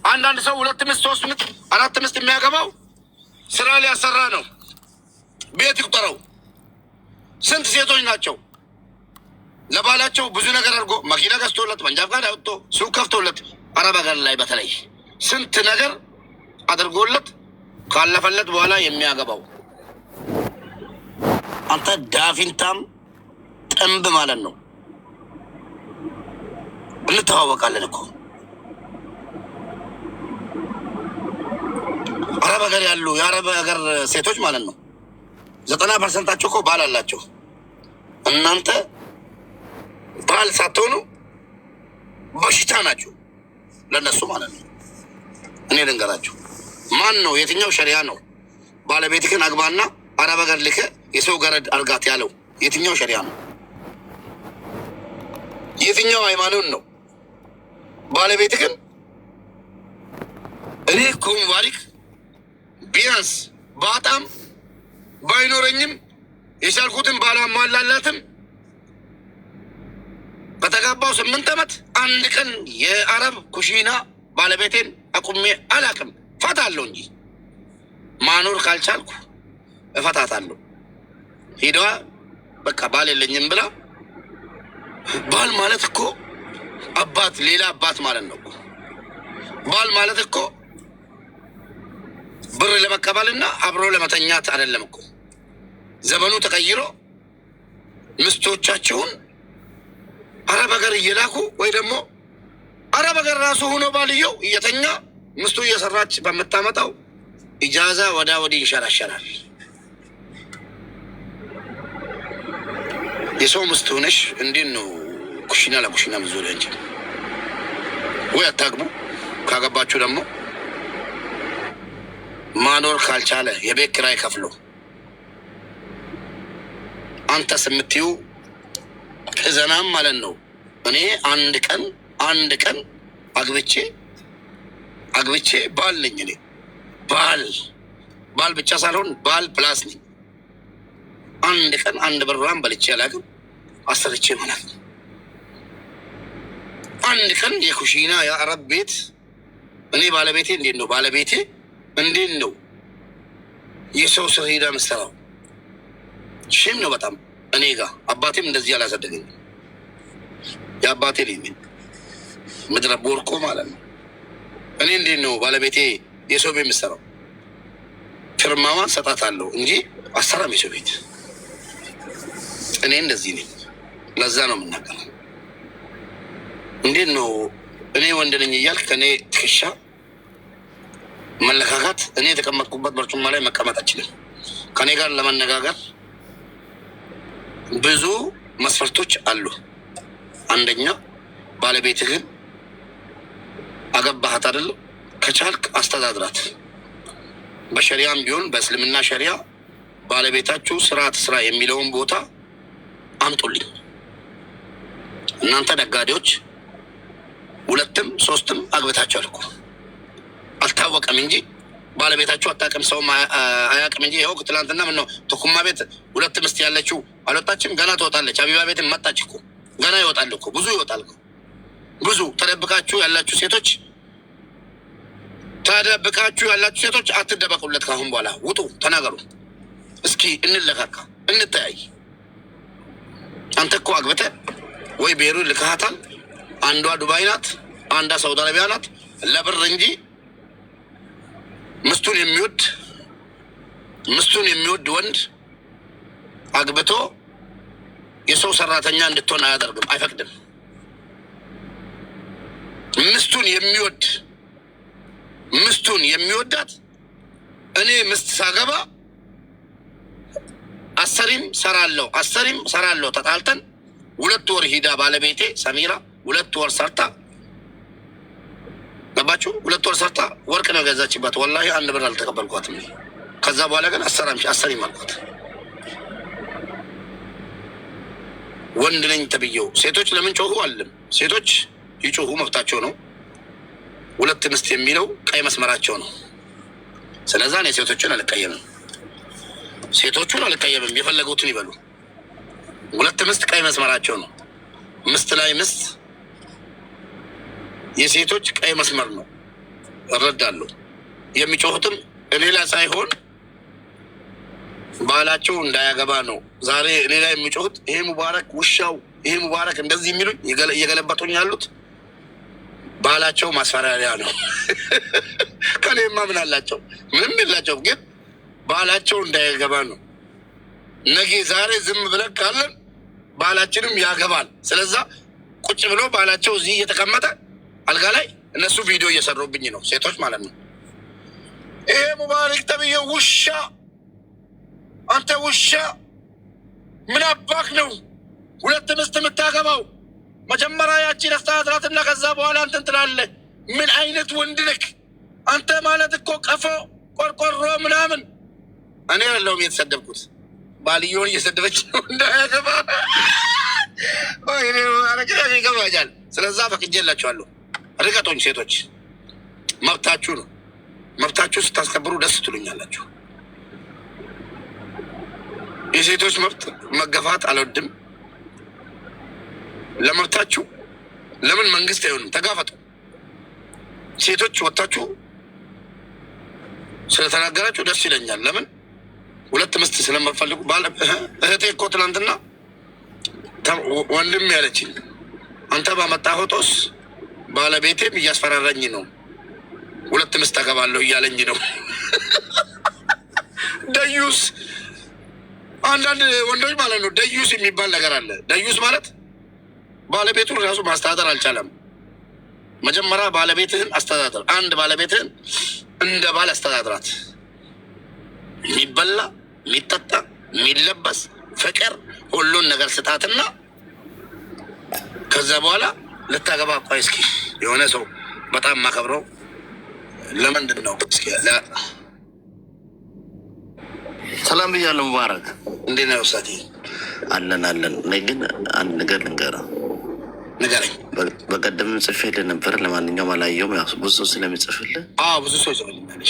አንዳንድ ሰው 2 ምስት 3 ምስት 4 ምስት የሚያገባው ስራ ሊያሰራ ነው። ቤት ይቁጠረው። ስንት ሴቶች ናቸው ለባላቸው ብዙ ነገር አድርጎ መኪና ገዝቶለት መንጃ ፈቃድ አውጥቶ ሱቅ ከፍቶለት አረብ ሀገር ላይ በተለይ ስንት ነገር አድርጎለት ካለፈለት በኋላ የሚያገባው አንተ ዳፊንታም ጥንብ ማለት ነው። እንተዋወቃለን እኮ አረብ ሀገር ያሉ የአረብ ሀገር ሴቶች ማለት ነው 90% እኮ ባል አላቸው። እናንተ ባል ሳትሆኑ በሽታ ናችሁ ለነሱ ማለት ነው። እኔ ልንገራችሁ፣ ማን ነው የትኛው ሸሪያ ነው ባለቤትህን አግባና አረብ ሀገር ልከህ የሰው ገረድ አርጋት ያለው? የትኛው ሸሪያ ነው? የትኛው ሃይማኖት ነው ባለቤትህን እኔ እኮ ሙባሪክ ቢያንስ በጣም ባይኖረኝም የቻልኩትን ባላሟላላትም በተጋባው 8 ዓመት አንድ ቀን የአረብ ኩሽና ባለቤቴን አቁሜ አላቅም። ፈታለሁ እንጂ ማኖር ካልቻልኩ እፈታታለሁ። ሂዷ በቃ ባል የለኝም ብላ። ባል ማለት እኮ አባት፣ ሌላ አባት ማለት ነው። ባል ማለት እኮ ብር ለመቀበልና አብሮ ለመተኛት አይደለም እኮ። ዘመኑ ተቀይሮ ምስቶቻቸውን አረብ ሀገር እየላኩ ወይ ደግሞ አረብ ሀገር ራሱ ሆኖ ባልየው እየተኛ ምስቱ እየሰራች በምታመጣው ኢጃዛ ወዳ ወዲህ ይንሸራሸራል። የሰው ምስት ሆነሽ እንዴት ነው ኩሽና ለኩሽና ምዞለ እንጂ ወይ አታግቡ። ካገባችሁ ደግሞ ማኖር ካልቻለ የቤት ኪራይ ከፍሎ አንተ ስምትዩ እዘናም ማለት ነው። እኔ አንድ ቀን አግብቼ ባል ነኝ። እኔ ባል ብቻ ሳልሆን ባል ፕላስ ነኝ። አንድ ቀን አንድ ብሯን በልቼ አላውቅም። አሰርቼ ማለት ነው። አንድ ቀን የኩሽና የአረብ ቤት እኔ ባለቤቴ እንዴት ነው የሰው ስር ሄዳ ምሰራው? ሽም ነው በጣም እኔ ጋር። አባቴም እንደዚህ አላሳደገኝ። የአባቴ ልጅ ምድረ ቦርቆ ማለት ነው። እኔ እንዴት ነው ባለቤቴ የሰው ቤት ምሰራው? ፍርማዋን ሰጣታለሁ እንጂ አሰራም የሰው ቤት። እኔ እንደዚህ ነኝ። ለዛ ነው የምናገረው። እንዴት ነው እኔ ወንድ ነኝ እያልክ ከእኔ ትከሻ መለካካት? እኔ የተቀመጥኩበት በርጩማ ላይ መቀመጥ አችልም። ከእኔ ጋር ለመነጋገር ብዙ መስፈርቶች አሉ። አንደኛ ባለቤትህን አገባሃት አይደለም፣ ከቻልክ አስተዳድራት። በሸሪያም ቢሆን በእስልምና ሸሪያ ባለቤታችሁ ስራ የሚለውን ቦታ አምጡልኝ። እናንተ ነጋዴዎች 2ም 3ም አግብታችኋል እኮ አልታወቀም እንጂ ባለቤታችሁ አታውቅም፣ ሰው አያውቅም እንጂ። ይኸው ትላንትና ምን ነው ተኩማ ቤት 2 ምስት ያለችው አልወጣችም፣ ገና ትወጣለች። አቢባ ቤትም መጣች እኮ ገና ይወጣል እኮ፣ ብዙ ይወጣል እኮ። ብዙ ተደብቃችሁ ያላችሁ ሴቶች አትደበቁለት። ካሁን በኋላ ውጡ፣ ተናገሩ። እስኪ እንለካካ፣ እንተያይ። አንተ እኮ አግብተህ ወይ ቤሩ ልካሃታል። አንዷ ዱባይ ናት፣ አንዷ ሳውዲ አረቢያ ናት። ለብር እንጂ ምስቱን የሚወድ ወንድ አግብቶ የሰው ሰራተኛ እንድትሆን አያደርግም፣ አይፈቅድም። ምስቱን የሚወዳት እኔ ምስት ሳገባ አሰሪም ሰራለሁ ተጣልተን 2 ወር ሂዳ ባለቤቴ ሰሚራ 2 ወር ሰርታ ገባችሁ። 2 ወር ሰርታ ወርቅ ነው ገዛችበት። ወላሂ 1 ብር አልተቀበልኳትም። ከዛ በኋላ ግን አሰሪም አልኳት። ወንድ ነኝ ተብዬው ሴቶች ለምን ጮሁ አለም? ሴቶች ይጮሁ መብታቸው ነው። 2 ምስት የሚለው ቀይ መስመራቸው ነው። ስለዛ እኔ ሴቶቹን አልቀየምም፣ የፈለጉትን ይበሉ። 2 ምስት ቀይ መስመራቸው ነው። ምስት ላይ ምስት የሴቶች ቀይ መስመር ነው። እረዳለሁ። የሚጮሁትም እኔ ላይ ሳይሆን ባላቸው እንዳያገባ ነው። ዛሬ እኔ ላይ የሚጮሁት ይሄ ሙባረክ ውሻው፣ ይሄ ሙባረክ እንደዚህ የሚሉኝ እየገለበጡኝ ያሉት ባላቸው ማስፈራሪያ ነው። ከኔማ ምን አላቸው? ምንም የላቸውም። ግን ባላቸው እንዳያገባ ነው። ነገ ዛሬ ዝም ብለን ካለን ባላችንም ያገባል። ስለዛ ቁጭ ብሎ ባላቸው እዚህ እየተቀመጠ አልጋ ላይ እነሱ ቪዲዮ እየሰሩብኝ ነው፣ ሴቶች ማለት ነው። ይሄ ሙባረክ ተብዬ ውሻ፣ አንተ ውሻ ምን አባክ ነው 2 ሚስት የምታገባው? መጀመሪያ ያቺን አስተዳድራትና ከዛ በኋላ እንትን ትላለህ። ምን አይነት ወንድ ነክ አንተ? ማለት እኮ ቀፎ ቆርቆሮ ምናምን። እኔ ያለውም የተሰደብኩት ባልየውን እየሰደበች ነው እንዳያገባ። ይገባኛል። ስለዛ ፈቅጄላችኋለሁ። ርቀቶኝ ሴቶች፣ መብታችሁ ነው። መብታችሁ ስታስከብሩ ደስ ትሉኛላችሁ። የሴቶች መብት መገፋት አልወድም። ለመብታችሁ ለምን መንግስት አይሆንም? ተጋፈጡ። ሴቶች ወጥታችሁ ስለተናገራችሁ ደስ ይለኛል። ለምን 2 ሚስት ስለማፈልጉ። እህቴ እኮ ትናንትና ወንድም ያለችኝ አንተ ባመጣኸው ጦስ ባለቤቴም እያስፈራራኝ ነው፣ 2 ሚስት አገባለሁ እያለኝ ነው። ደዩስ አንዳንድ ወንዶች ማለት ነው። ደዩስ የሚባል ነገር አለ። ደዩስ ማለት ባለቤቱን ራሱ ማስተዳደር አልቻለም። መጀመሪያ ባለቤትህን አስተዳደር። አንድ ባለቤትህን እንደ ባል አስተዳድራት። የሚበላ የሚጠጣ የሚለበስ ፍቅር ሁሉን ነገር ስጣትና ከዛ በኋላ ልታገባ። ቆይ እስኪ የሆነ ሰው በጣም ማከብረው ለምንድን ነው እስኪ ሰላም ብያለሁ። ሙባረክ እንዴት ነው ሳቲ? አለን አለን። እኔ ግን አንድ ነገር ልንገርህ። ንገረኝ። በቀደም ጽፌልህ ነበር። ለማንኛውም አላየሁም። ያው ብዙ ሰው ስለሚጽፍልህ ብዙ ሰው ይጽፍልኛል።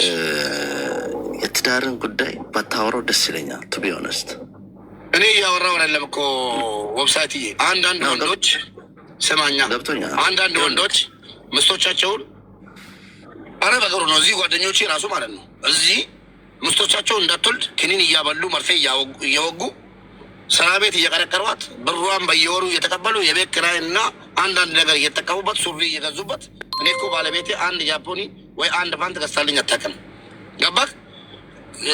የትዳርን ጉዳይ ባታወራው ደስ ይለኛል። ቱ ቢ ኦነስት እኔ እያወራሁ አይደለም እኮ ዌብሳይትዬ። አንዳንድ ወንዶች ስማኛ፣ ገብቶኛል። አንዳንድ ወንዶች ምስቶቻቸውን አረ በቅሩ ነው እዚህ ጓደኞቼ ራሱ ማለት ነው እዚህ ምስቶቻቸው እንዳትወልድ ክኒን እያበሉ መርፌ እየወጉ ስራ ቤት እየቀረቀሯት ብሯን በየወሩ እየተቀበሉ የቤት ኪራይ እና አንዳንድ ነገር እየተጠቀሙበት ሱሪ እየገዙበት። እኔ እኮ ባለቤቴ አንድ ጃፖኒ ወይ አንድ ፓንት ገዝታልኝ አታውቅም። ገባክ?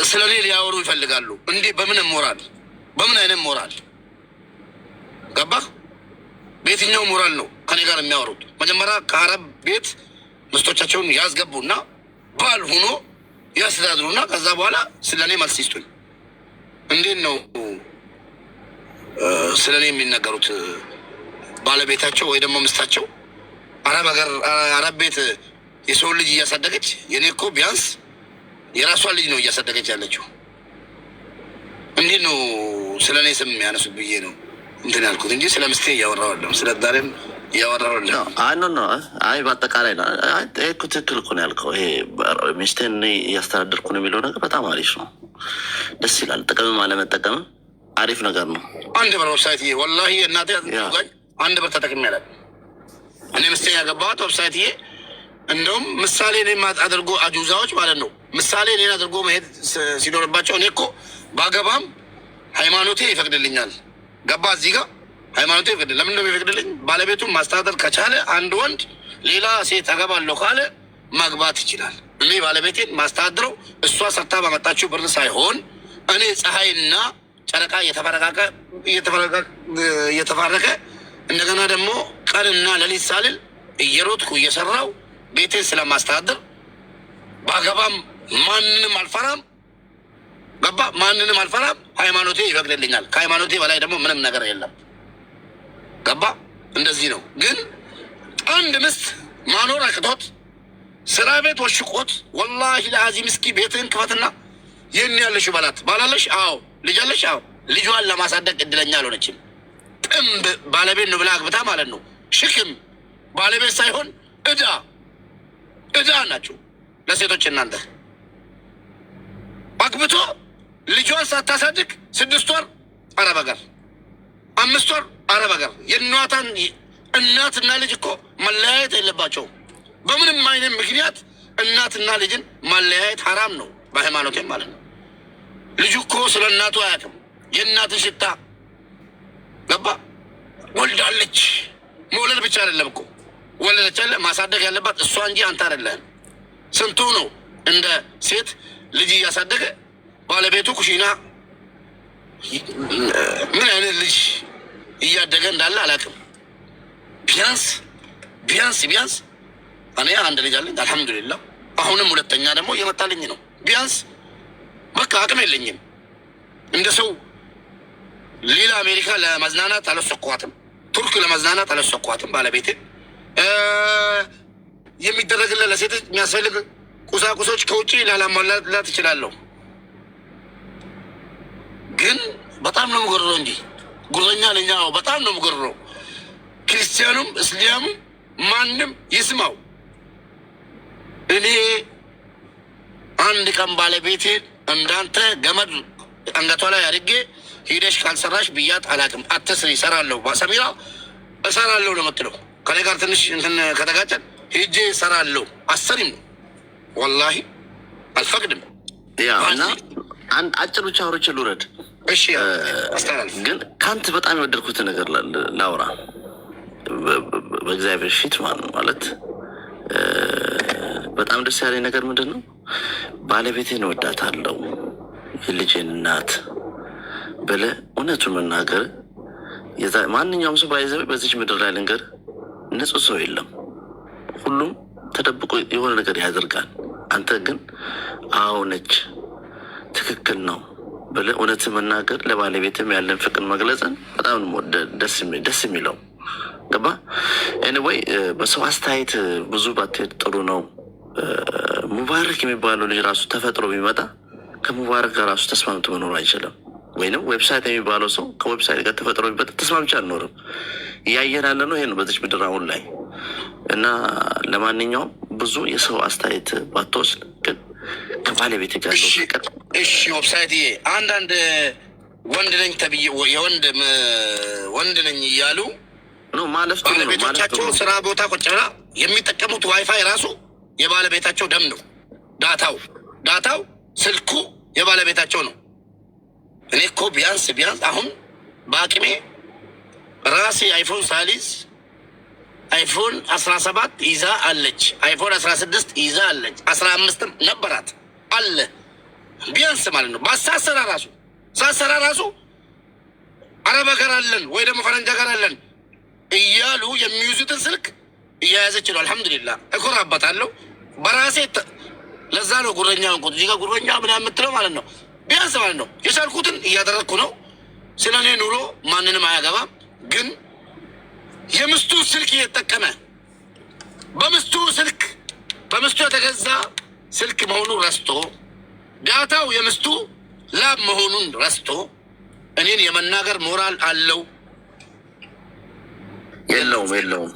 ስለ እኔ ሊያወሩ ይፈልጋሉ። እንዲህ በምን ሞራል? በምን አይነት ሞራል? ገባክ? በየትኛው ሞራል ነው ከኔ ጋር የሚያወሩት? መጀመሪያ ከአረብ ቤት ምስቶቻቸውን ያስገቡና ባል ሆኖ ያስተዳድሩና ከዛ በኋላ ስለ እኔ መልስ ይስጡኝ። እንዴት ነው ስለ እኔ የሚነገሩት? ባለቤታቸው ወይ ደግሞ ምስታቸው አረብ ቤት የሰው ልጅ እያሳደገች፣ የኔ እኮ ቢያንስ የራሷን ልጅ ነው እያሳደገች ያለችው። እንዴት ነው ስለ እኔ ስም ያነሱት ብዬ ነው እንትን ያልኩት እንጂ ስለ ምስቴ እያወራዋለሁ፣ ስለ ዳሬም እያወራዋለሁ። አይ በአጠቃላይ ነው እኮ ትክክል እኮ ነው ያልከው። ይሄ ሚስቴን እኔ እያስተዳደርኩ ነው የሚለው ነገር በጣም አሪፍ ነው፣ ደስ ይላል። ጥቅምም አለመጠቀምም አሪፍ ነገር ነው። አንድ ብር ዌብሳይትዬ፣ ወላሂ እናቴ ጋኝ አንድ ብር ተጠቅሜ ያለ እኔ ምስቴ ያገባኋት ዌብሳይትዬ። እንደውም ምሳሌ እኔን አድርጎ አጁዛዎች ማለት ነው ምሳሌ እኔን አድርጎ መሄድ ሲኖርባቸው፣ እኔ እኮ ባገባም ሃይማኖቴ ይፈቅድልኛል። ገባ? እዚህ ጋር ሃይማኖቴ ይፈቅድል። ለምን ነው የሚፈቅድልኝ? ባለቤቱን ማስተዳደር ከቻለ አንድ ወንድ ሌላ ሴት አገባለሁ ካለ ማግባት ይችላል። እኔ ባለቤቴን ማስተዳድረው እሷ ሰርታ ባመጣችው ብር ሳይሆን እኔ ፀሐይና ጨረቃ እየተፋረቀ እንደገና ደግሞ ቀንና ሌሊት ሳልል እየሮጥኩ እየሰራው ቤቴን ስለማስተዳደር ባገባም ማንንም አልፈራም። ገባ? ማንንም አልፈራም። ሃይማኖቴ ይፈቅድልኛል። ከሃይማኖቴ በላይ ደግሞ ምንም ነገር የለም። ገባ? እንደዚህ ነው። ግን አንድ ምስት ማኖር አቅቶት ስራ ቤት ወሽቆት፣ ወላሂ ለአዚም እስኪ ቤትህን ክፈትና ይህን ያለሽ በላት። ባላለሽ? አዎ። ልጅ አለሽ? አዎ። ልጇን ለማሳደግ እድለኛ አልሆነችም። ጥንብ ባለቤት ነው ብላ አግብታ ማለት ነው። ሽክም ባለቤት ሳይሆን እዳ ናቸው ለሴቶች። እናንተ አግብቶ ልጇን ሳታሳድግ 6 ወር አረብ ሀገር፣ 5 ወር አረብ ሀገር። የእናታን እናትና ልጅ እኮ መለያየት የለባቸውም። በምንም አይነት ምክንያት እናትና ልጅን ማለያየት ሐራም ነው በሃይማኖቴም ማለት ነው። ልጁ እኮ ስለ እናቱ አያውቅም። የእናትን ሽታ ገባ ወልዳለች። መውለድ ብቻ አይደለም እኮ ወለደች አለ ማሳደግ ያለባት እሷ እንጂ አንተ አይደለህም። ስንቱ ነው እንደ ሴት ልጅ እያሳደገ ባለቤቱ ኩሽና ምን አይነት ልጅ እያደገ እንዳለ አላውቅም። ቢያንስ እኔ አንድ ልጅ አለኝ አልሐምዱሊላህ። አሁንም ሁለተኛ ደግሞ እየመጣልኝ ነው። ቢያንስ በቃ አቅም የለኝም እንደ ሰው ሌላ አሜሪካ ለመዝናናት አልወሰኳትም፣ ቱርክ ለመዝናናት አልወሰኳትም። ባለቤቴ የሚደረግለት ለሴት የሚያስፈልግ ቁሳቁሶች ከውጭ ላላሟላት እችላለሁ። ግን በጣም ነው የምጎርረው እንጂ ጉረኛ ለኛ በጣም ነው የምጎርረው። ክርስቲያኑም እስሊያሙም ማንም ይስማው። እኔ አንድ ቀን ባለቤቴ እንዳንተ ገመድ አንገቷ ላይ አድርጌ ሂደሽ ካልሰራሽ ብያት አላውቅም። አትስሪ እሰራለሁ፣ ሰሚራ እሰራለሁ ነው የምትለው። ከኔ ጋር ትንሽ እንትን ከተጋጨን ሂጄ እሰራለሁ። አሰሪም ወላሂ አልፈቅድም። እና አጭር ብቻ አውርቼ ልውረድ። እሺ አስተላልፍ። ግን ከአንተ በጣም የወደድኩት ነገር ላውራ በእግዚአብሔር ፊት ማለት በጣም ደስ ያለኝ ነገር ምንድን ነው? ባለቤቴን እወዳታለሁ የልጄን እናት ብለህ እውነቱን መናገር። ማንኛውም ሰው ባይዘ በዚች ምድር ላይ ልንገር ንጹህ ሰው የለም። ሁሉም ተደብቆ የሆነ ነገር ያደርጋል። አንተ ግን አዎ ነች ትክክል ነው ብለህ እውነትን መናገር፣ ለባለቤትም ያለን ፍቅር መግለጽን በጣም ደስ የሚለው ገባ። ኤኒዌይ በሰው አስተያየት ብዙ ባትሄድ ጥሩ ነው። ሙባረክ የሚባለው ልጅ ራሱ ተፈጥሮ ቢመጣ ከሙባረክ ጋር ራሱ ተስማምቶ መኖር አይችልም። ወይንም ዌብሳይት የሚባለው ሰው ከዌብሳይት ጋር ተፈጥሮ ቢመጣ ተስማምቼ አልኖርም። እያየን ያለ ነው ይሄ ነው በዚች ምድር አሁን ላይ። እና ለማንኛውም ብዙ የሰው አስተያየት ባትወስድ ግን ከባለቤት ጋር ፍቅር እሺ። ዌብሳይት አንዳንድ ወንድ ነኝ ተብዬ ወንድ ነኝ እያሉ ማለፍ ባለቤቶቻቸው ስራ ቦታ ቁጭ ብላ የሚጠቀሙት ዋይፋይ ራሱ የባለቤታቸው ደም ነው። ዳታው ስልኩ የባለቤታቸው ነው። እኔ እኮ ቢያንስ አሁን በአቅሜ ራሴ አይፎን ሳሊዝ አይፎን 17 ይዛ አለች፣ አይፎን 16 ይዛ አለች፣ 15ም ነበራት አለ ቢያንስ ማለት ነው። ሳሰራ ራሱ አረብ ሀገር አለን ወይ ደግሞ ፈረንጅ ሀገር አለን እያሉ የሚይዙትን ስልክ እያያዘች ነው። አልሐምዱሊላህ እኮራበታለሁ በራሴ። ለዛ ነው ጉረኛ እንቁት እዚህ ጋር ጉረኛ ምናምን የምትለው ማለት ነው። ቢያንስ ማለት ነው የቻልኩትን እያደረግኩ ነው። ስለ እኔ ኑሮ ማንንም አያገባም። ግን የምስቱ ስልክ እየተጠቀመ በምስቱ የተገዛ ስልክ መሆኑን ረስቶ ዳታው የምስቱ ላብ መሆኑን ረስቶ እኔን የመናገር ሞራል አለው የለውም?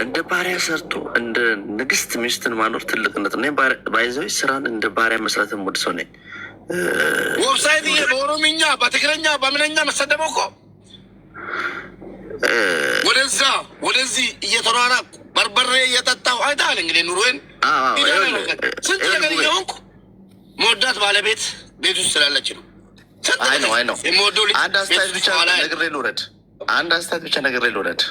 እንደ ባሪያ ሰርቶ እንደ ንግስት ሚስትን ማኖር ትልቅነት ነው። ባይዘዊ ስራን እንደ ባሪያ መስራትን ወድ ሰው ነኝ። ዌብሳይት በኦሮምኛ በትግረኛ በምንኛ መሰደበው እኮ ወደዚህ እየተሯራኩ በርበሬ እየጠጣሁ አይተሃል። እንግዲህ ኑሮዬን ስንት ነገር እየሆንኩ መወዳት ባለቤት ቤት ውስጥ ስላለች ነው። አይ ነው የምወደው ልጅ አንድ አስተያየት ብቻ ነግሬ ልውረድ።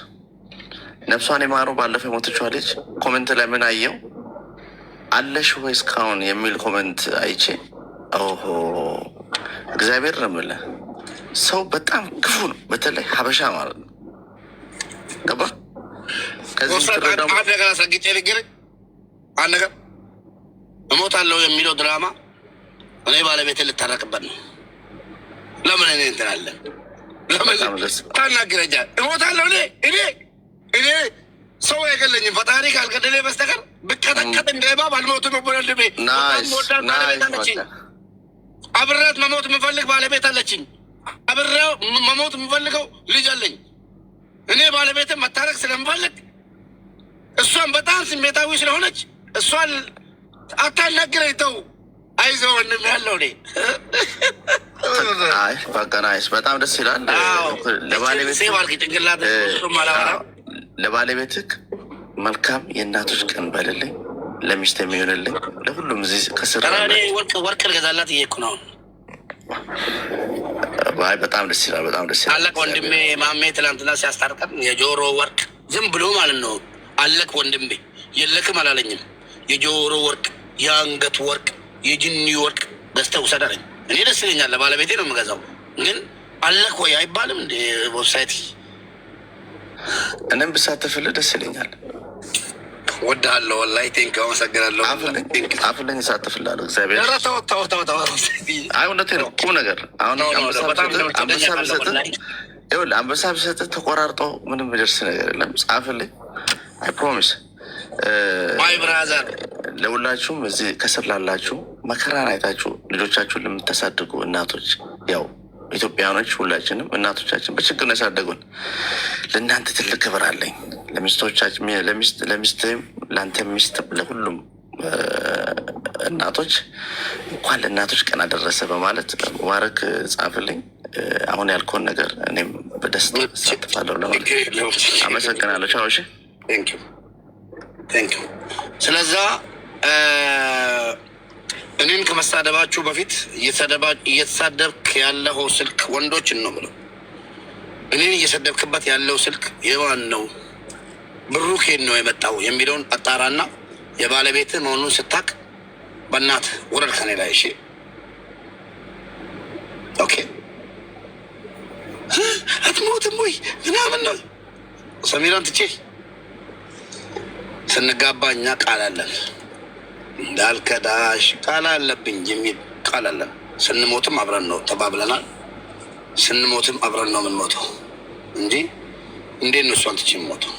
ነፍሷን የማረው ባለፈው የሞተችዋ ልጅ ኮሜንት ላይ ምን አየው አለሽ ወይ እስካሁን የሚል ኮሜንት አይቼ ኦሆ እግዚአብሔር ነው የምልህ። ሰው በጣም ክፉ ነው፣ በተለይ ሀበሻ ማለት ነው። ገባ አንድ ነገር አስረግጬ ልንገርህ። አንድ ነገር እሞታለሁ የሚለው ድራማ እኔ ባለቤትን ልታረቅበት ነው። ለምን እኔ እንትን አለን ለምን ታናግረኛለህ? እሞታለሁ እኔ ሰው አይገለኝም። ፈጣሪ ካልገደለ በስተቀር ብቀጠቀጥ እንደ እባብ አልሞትም። ወንድሜ አለችኝ። አብሬያት መሞት የምፈልግ ባለቤት አለችኝ። አብሬው መሞት የምፈልገው ልጅ አለኝ። እኔ ባለቤትን መታረቅ ስለምፈልግ እሷን በጣም ስሜታዊ ስለሆነች እሷን አታናግረኝ። ተው አይዞህ ወንድሜ ያለው እኔ በቀናይስ በጣም ደስ ይላል። ለባለቤትህ መልካም የእናቶች ቀን በልልኝ። ለሚስት የሚሆንልኝ ለሁሉም እዚህ ከስር ወርቅ ልገዛላት እየሄድኩ ነው። በጣም ደስ ይላል። በጣም ደስ ይላል። አለቅ ወንድሜ ማሜ ትላንትና ሲያስታርቀን የጆሮ ወርቅ ዝም ብሎ ማለት ነው። አለቅ ወንድሜ የለክም አላለኝም። የጆሮ ወርቅ፣ የአንገት ወርቅ፣ የጅኒ ወርቅ ገዝተህ ውሰድ አለኝ። እኔ ደስ ይለኛል። ለባለቤቴ ነው የምገዛው። ግን አለክ ወይ አይባልም እንደ ዌብሳይት። እኔም ብሳተፍልህ ደስ ይለኛል። ወድሃለሁ ወላሂ። ቴንክ አመሰግናለሁ። አፍለኝ እሳተፍልሃለሁ። እግዚአብሔር አይ እውነቴን ነው። ቁም ነገር አሁን አንበሳ ብሰጥህ ተቆራርጦ ምንም የሚደርስ ነገር የለም። ጻፍልኝ። አይ ፕሮሚስ ማይ ብራዘር። ለሁላችሁም እዚህ ከስር ላላችሁ መከራን አይታችሁ ልጆቻችሁን ለምታሳድጉ እናቶች፣ ያው ኢትዮጵያኖች ሁላችንም እናቶቻችን በችግር ነው ያሳደጉን። ለእናንተ ትልቅ ክብር አለኝ። ለሚስቶቻችን፣ ለሚስትም፣ ለአንተ ሚስት፣ ለሁሉም እናቶች እንኳን ለእናቶች ቀን አደረሰ በማለት ሙባረክ ጻፍልኝ። አሁን ያልከውን ነገር እኔም በደስታ እሳተፋለሁ ለማለት አመሰግናለሁ። ቻው። እሺ ቴንኪው። ስለዛ እኔን ከመሳደባችሁ በፊት እየተሳደብክ ያለው ስልክ ወንዶችን ነው ብለው እኔን እየሰደብክበት ያለው ስልክ የማን ነው? ብሩ ከየት ነው የመጣው የሚለውን አጣራና የባለቤት መሆኑን ስታቅ በእናት ወረድ ከኔ ላይ። እሺ ኦኬ። አትሞትም ወይ ምናምን ነው ሰሚራን ትቼ ስንጋባ እኛ ቃል አለን እንዳልከዳሽ ቃል አለብኝ የሚል ቃል አለን። ስንሞትም አብረን ነው ተባብለናል። ስንሞትም አብረን ነው የምንሞተው እንጂ እንዴት ነው እሷን ትቼ የምሞተው?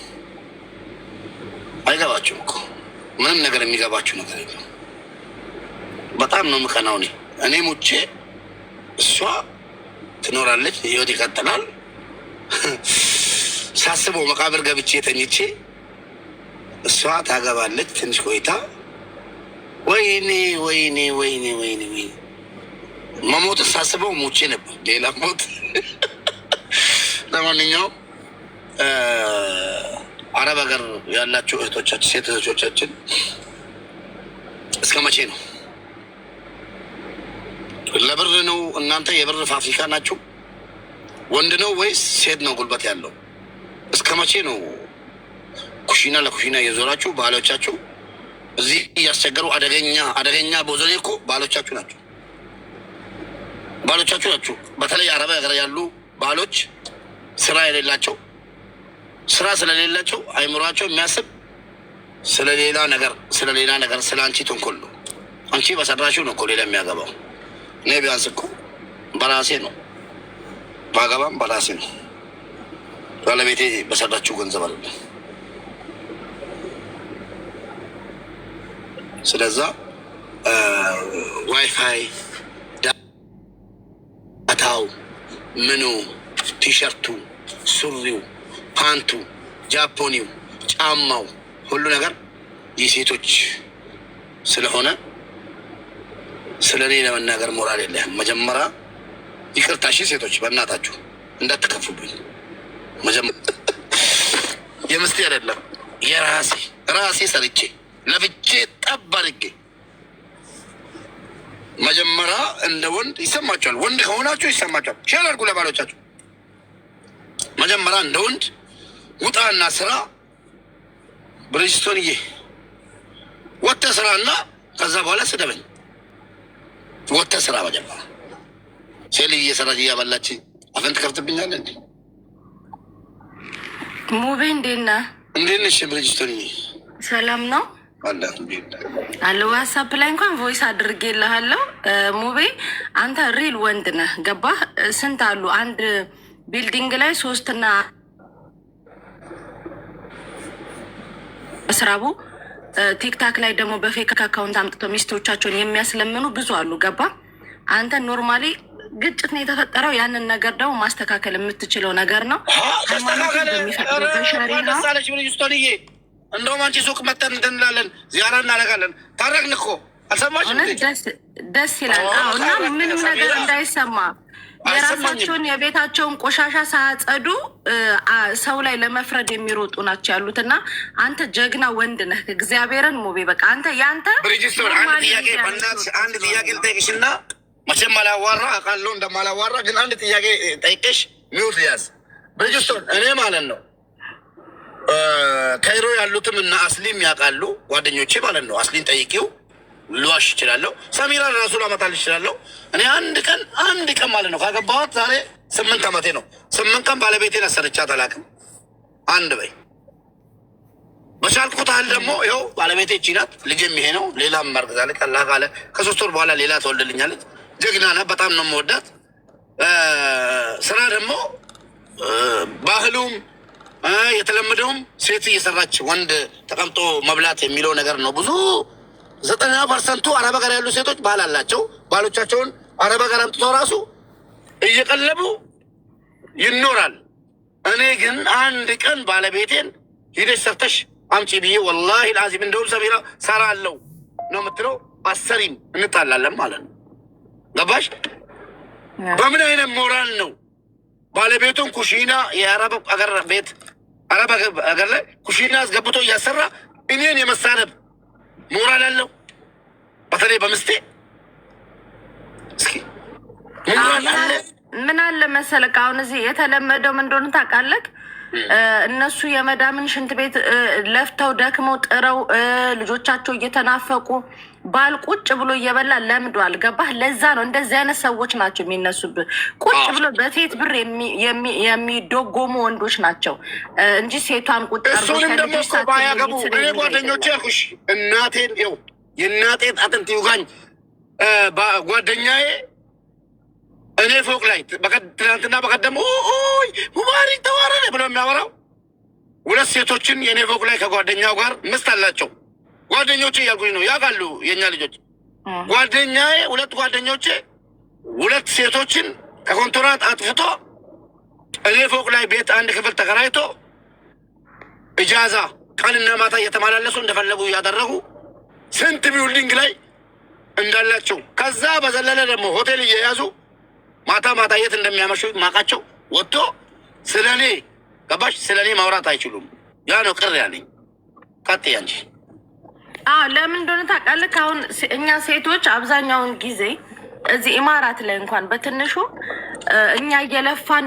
አይገባችሁም እኮ ምንም ነገር የሚገባችሁ ነገር የለም። በጣም ነው የምቀናው። እኔ ሙቼ እሷ ትኖራለች፣ ህይወት ይቀጥላል። ሳስበው መቃብር ገብቼ ተኝቼ እሷ ታገባለች ትንሽ ቆይታ። ወይኔ ወይኔ ወይኔ ወይኔ ወይኔ መሞትን ሳስበው ሙቼ ነበር፣ ሌላ ሞት። ለማንኛውም አረብ ሀገር ያላችሁ እህቶቻችን፣ ሴት እህቶቻችን እስከ መቼ ነው? ለብር ነው እናንተ የብር ፋብሪካ ናችሁ? ወንድ ነው ወይስ ሴት ነው ጉልበት ያለው? እስከ መቼ ነው ኩሽና ለኩሽና እየዞራችሁ ባሎቻችሁ እዚህ እያስቸገሩ? አደገኛ ቦዘኔ እኮ ባሎቻችሁ ናቸው። ባሎቻችሁ ናችሁ። በተለይ አረብ ሀገር ያሉ ባሎች ስራ የሌላቸው፣ ስራ ስለሌላቸው አይምሯቸው የሚያስብ ስለሌላ ነገር ስለ አንቺ ተንኮል ነው። አንቺ በሰራሽው ነው እኮ ሌላ የሚያገባው። እኔ ቢያንስ እኮ በራሴ ነው ባገባም በራሴ ነው። ባለቤቴ በሰራችው ገንዘብ አለ። ስለዛ ዋይፋይ፣ ዳታው፣ ምኑ፣ ቲሸርቱ፣ ሱሪው፣ ፓንቱ፣ ጃፖኒው፣ ጫማው ሁሉ ነገር የሴቶች ስለሆነ ስለ እኔ ለመናገር ሞራል የለህም። መጀመሪያ ይቅርታ እሺ፣ ሴቶች በእናታችሁ እንዳትከፉብኝ። የምስቴ አይደለም የራሴ ሰርቼ ለፍቼ ጠብ አድርጌ መጀመሪያ እንደ ወንድ ይሰማቸዋል። ወንድ ከሆናችሁ ይሰማቸዋል። ሼር አድርጉ ለባሎቻችሁ። መጀመሪያ እንደ ወንድ ውጣና ስራ፣ ብሪጅስቶንዬ ወጥተህ ስራና ከዛ በኋላ ስደበኝ። ወጥተህ ስራ መጀመሪያ። ሴት ልጅ እየሰራች እያበላች አፈን ትከፍትብኛለህ እንዴ? ሙቤ እንዴት ነህ? እንዴት ነሽ ብሪጅስቶንዬ? ሰላም ነው አለ። ዋትሳፕ ላይ እንኳን ቮይስ አድርጌልሃለሁ። ሙቤ አንተ ሪል ወንድ ነህ። ገባህ? ስንት አሉ አንድ ቢልዲንግ ላይ 3 እና ስራቡ ቲክታክ ላይ ደግሞ በፌክ አካውንት አምጥተው ሚስቶቻቸውን የሚያስለምኑ ብዙ አሉ። ገባ? አንተ ኖርማሊ ግጭት ነው የተፈጠረው። ያንን ነገር ደግሞ ማስተካከል የምትችለው ነገር ነው። እንደውም አንቺ ሱቅ መጠን እንላለን፣ ዚያራ እናደርጋለን። ታረቅን እኮ አልሰማሽም? ደስ ይላል። እና ምንም ነገር እንዳይሰማ የራሳቸውን የቤታቸውን ቆሻሻ ሳያጸዱ ሰው ላይ ለመፍረድ የሚሮጡ ናቸው ያሉት። እና አንተ ጀግና ወንድ ነህ። እግዚአብሔርን ሙቤ በቃ አንተ ያንተ ብሪጅስቶን አንድ ጥያቄ ልጠይቅሽና መቼም አላዋራ አውቃለሁ እንደማላዋራ ግን አንድ ጥያቄ ጠይቅሽ ሚውት ያዝ። ብሪጅስቶን እኔ ማለት ነው ካይሮ ያሉትም እና አስሊም ያውቃሉ ጓደኞቼ ማለት ነው። አስሊን ጠይቂው ልዋሽ ይችላለሁ። ሰሚራ ራሱ ላመጣልሽ ይችላለሁ። እኔ አንድ ቀን ማለት ነው ካገባኋት ዛሬ 8 ዓመቴ ነው። 8 ቀን ባለቤቴን አሰርቻት አላውቅም። አንድ በይ በቻልኩት ያህል ደግሞ ይኸው ባለቤቴ እቺ ናት። ልጄም ይሄ ነው። ሌላም ማርገዛለች አላህ ካለ ከ3 ወር በኋላ ሌላ ተወልድልኛለች። ጀግና ናት። በጣም ነው የምወዳት። ስራ ደግሞ ባህሉም የተለመደውም ሴት እየሰራች ወንድ ተቀምጦ መብላት የሚለው ነገር ነው። ብዙ 90% አረብ ሀገር ያሉ ሴቶች ባል አላቸው። ባሎቻቸውን አረብ ሀገር አምጥተው ራሱ እየቀለቡ ይኖራል። እኔ ግን አንድ ቀን ባለቤቴን ሂደሽ ሰርተሽ አምጪ ብዬ ወላሂ ልአዚም እንደውም ሰሚራ ሰራ አለው ነው የምትለው። አሰሪም እንጣላለን ማለት ነው። ገባሽ? በምን አይነት ሞራል ነው ባለቤቱን ኩሽና የአረብ ሀገር ቤት አረብ ሀገር ላይ ኩሽና አስገብቶ እያሰራ እኔን የመሳነብ ሞራል አለው? በተለይ በምስቴ እስኪ ሞራል አለ? ምን አለ መሰለህ አሁን እዚህ የተለመደው ምን እንደሆነ ታውቃለህ? እነሱ የመዳምን ሽንት ቤት ለፍተው ደክመው ጥረው ልጆቻቸው እየተናፈቁ ባል ቁጭ ብሎ እየበላ ለምዷል። ገባህ? ለዛ ነው እንደዚህ አይነት ሰዎች ናቸው የሚነሱብህ። ቁጭ ብሎ በሴት ብር የሚዶጎሙ ወንዶች ናቸው እንጂ ሴቷን ቁጭ እሱንም ደግሞ እኮ ባያገቡ እኔ ጓደኞቼ ያልኩሽ እናቴን ው የእናቴን አጥንት ይውጋኝ ጓደኛዬ እኔ ፎቅ ላይ ትናንትና በቀደም ሙባሪክ ተዋረደ ብሎ የሚያወራው 2 ሴቶችን የእኔ ፎቅ ላይ ከጓደኛው ጋር ምስት አላቸው። ጓደኞቼ እያልኩኝ ነው ያውቃሉ የእኛ ልጆች። ጓደኛዬ 2 ጓደኞቼ 2 ሴቶችን ከኮንትራት አጥፍቶ እኔ ፎቅ ላይ ቤት 1 ክፍል ተከራይቶ እጃዛ ቀንና ማታ እየተመላለሱ እንደፈለጉ እያደረጉ ስንት ቢውልዲንግ ላይ እንዳላቸው ከዛ በዘለለ ደግሞ ሆቴል እየያዙ ማታ ማታ የት እንደሚያመሹ ማቃቸው ወጥቶ ስለኔ ገባሽ? ስለኔ ማውራት አይችሉም። ያ ነው ቅር ያለኝ። ቀጥያ እንጂ ለምን እንደሆነ ታውቃለህ? አሁን እኛ ሴቶች አብዛኛውን ጊዜ እዚህ ኢማራት ላይ እንኳን በትንሹ እኛ እየለፋን